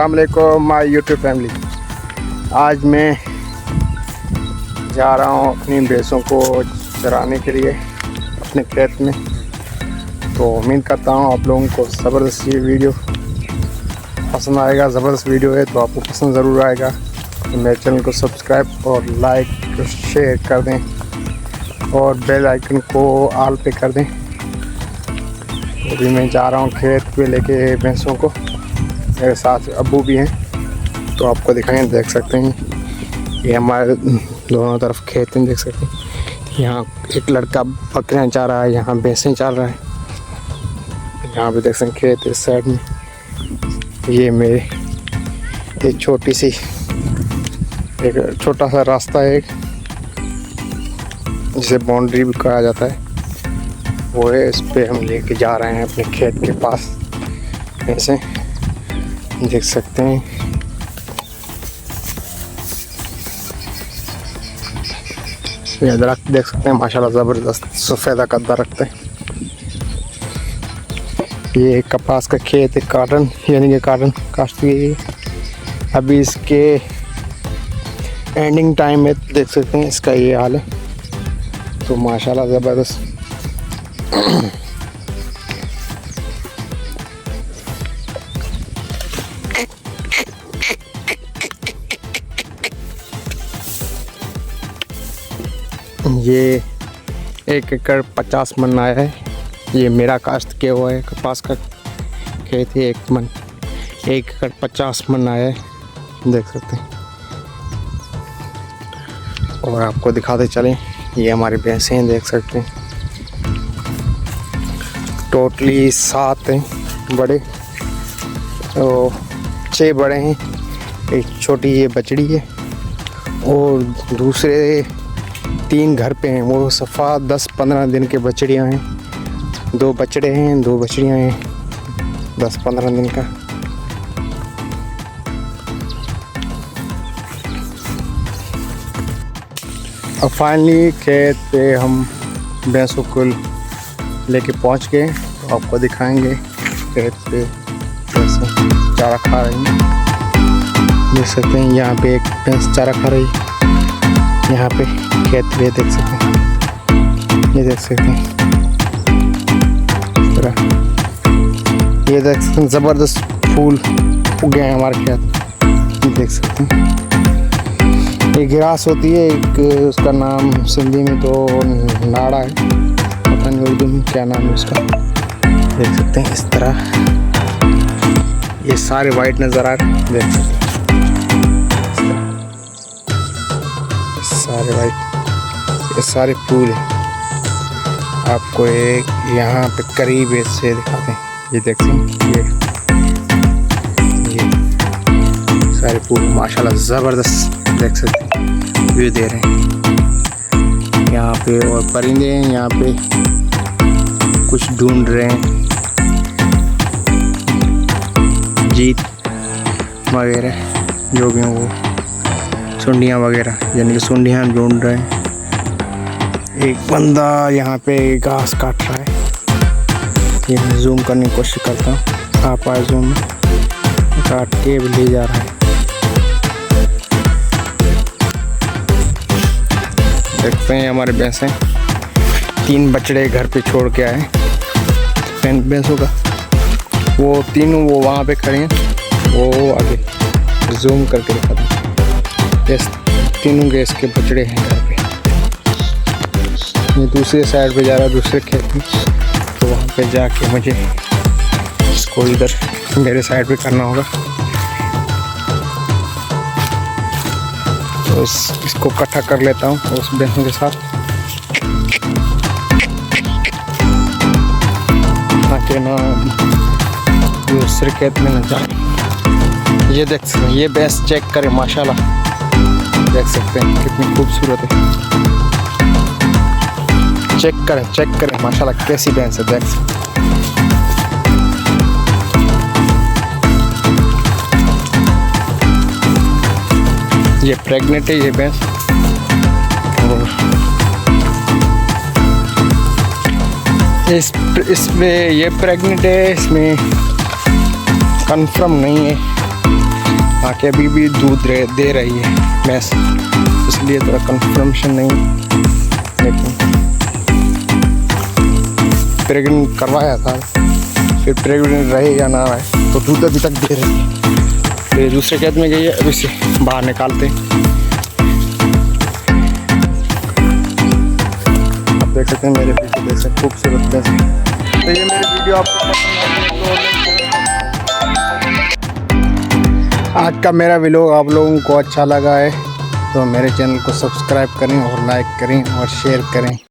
अस्सलाम वालेकुम my YouTube family. आज मैं जा रहा हूँ अपनी भैंसों को चराने के लिए अपने खेत में। तो उम्मीद करता हूँ आप लोगों को ज़बरदस्त ये वीडियो पसंद आएगा। ज़बरदस्त वीडियो है तो आपको पसंद ज़रूर आएगा। तो मेरे चैनल को सब्सक्राइब और लाइक शेयर कर दें और बेल आइकन को ऑल पे कर दें। अभी मैं जा रहा हूँ खेत पे लेके भैंसों को। मेरे साथ अब्बू भी हैं तो आपको दिखाएं, देख सकते हैं ये हमारे दोनों तरफ खेत हैं, देख सकते हैं। यहाँ एक लड़का बकरियाँ चार रहा है, यहाँ भैंसें चार रहा है। यहाँ पे देख सकते हैं खेत इस साइड में। ये मेरे एक छोटी सी एक छोटा सा रास्ता है जिसे बाउंड्री भी कहा जाता है, वो है। इस पे हम लेके जा रहे हैं अपने खेत के पास ऐसे, देख सकते हैं। ये दरख्त देख सकते हैं, माशाल्लाह ज़बरदस्त सफ़ेदा का दरख्त है। ये कपास का खेत है, काटन यानी कि काटन काश्त की। अभी इसके एंडिंग टाइम में देख सकते हैं इसका ये हाल है। तो माशाल्लाह ज़बरदस्त ये 1 एकड़ 50 मन आया है। ये मेरा काश्त किया हुआ है, कपास का खेत है। 1 एकड़ 50 मन आया है, देख सकते हैं। और आपको दिखाते चलें, ये हमारी भैंसें हैं, देख सकते हैं। टोटली 7 हैं बड़े, तो 6 बड़े हैं, एक छोटी ये बछड़ी है और दूसरे 3 घर पे हैं। वो सफ़ा 10-15 दिन के बछड़ियाँ हैं। 2 बछड़े हैं, 2 बछड़ियाँ हैं 10-15 दिन का। अब फाइनली खेत पे हम भैंसों को लेके पहुंच गए। तो आपको दिखाएंगे खेत पे कैसे चारा खा रही हैं, देख सकते हैं। यहाँ पे एक भैंस चारा खा रही है, यहाँ पे खेत पे देख सकते हैं। ये देख सकते हैं इस तरह, ये देख सकते हैं ज़बरदस्त फूल उगे हैं हमारे खेत, ये देख सकते हैं। ये गिरास होती है एक, उसका नाम सिंधी में तो नाड़ा है, पता नहीं उर्दू में क्या नाम है उसका। देख सकते हैं इस तरह, ये सारे वाइट नज़र आ रहे हैं, देख सकते हैं सारे वाइट, ये सारे फूल हैं। आपको एक यहाँ पे करीब से दिखाते हैं, ये देख सकते हैं। ये सारे फूल माशाल्लाह ज़बरदस्त देख सकते हैं, व्यू दे रहे हैं। यहाँ पे और परिंदे हैं, यहाँ पे कुछ ढूंढ रहे हैं, जीत वगैरह जो भी हैं, वो सुंडियाँ वगैरह यानी कि सुंडियाँ ढूंढ रहे हैं। एक बंदा यहाँ पे घास काट रहा है, ये मैं जूम करने की कोशिश करता हूँ, आप आए जूम में, काट के ले जा रहा है। देखते हैं हमारे भैंसें 3 बछड़े घर पे छोड़ के आए भैंसों का। वो तीनों वो वहाँ पे खड़े हैं, वो आगे जूम करके दिखाते हैं। इस तीनों के इसके बछड़े हैं घर पे। ये दूसरे साइड पे जा रहा है, दूसरे खेत में। तो वहाँ पे जाके मुझे इसको इधर मेरे साइड पे करना होगा। तो इसको इकट्ठा कर लेता हूँ उस भैंसों के साथ, ताकि ना दूसरे खेत में न जाए। ये देख सकते हैं, ये भैंस चेक करें, माशाल्लाह देख सकते हैं कितनी खूबसूरत है। चेक करें माशाल्लाह कैसी भैंस है, देख सकते हैं। ये प्रेग्नेंट है ये भैंस, और इसमें ये प्रेग्नेंट है, इसमें कंफर्म नहीं है। बाकी अभी भी दूध दे रही है भैंस, इसलिए थोड़ा कंफर्मेशन नहीं, लेकिन प्रेग्नेंट करवाया था, फिर प्रेग्नेंट रहे या ना रहे, तो दूध अभी तक दे रही है। ये दूसरे खेत में गई है, अभी से बाहर निकालते हैं। आप देख सकते हैं मेरे पीछे कैसे खूबसूरत भैंस। तो ये मेरी वीडियो आपको पसंद आई तो आज का मेरा व्लॉग आप लोगों को अच्छा लगा है तो मेरे चैनल को सब्सक्राइब करें और लाइक करें और शेयर करें।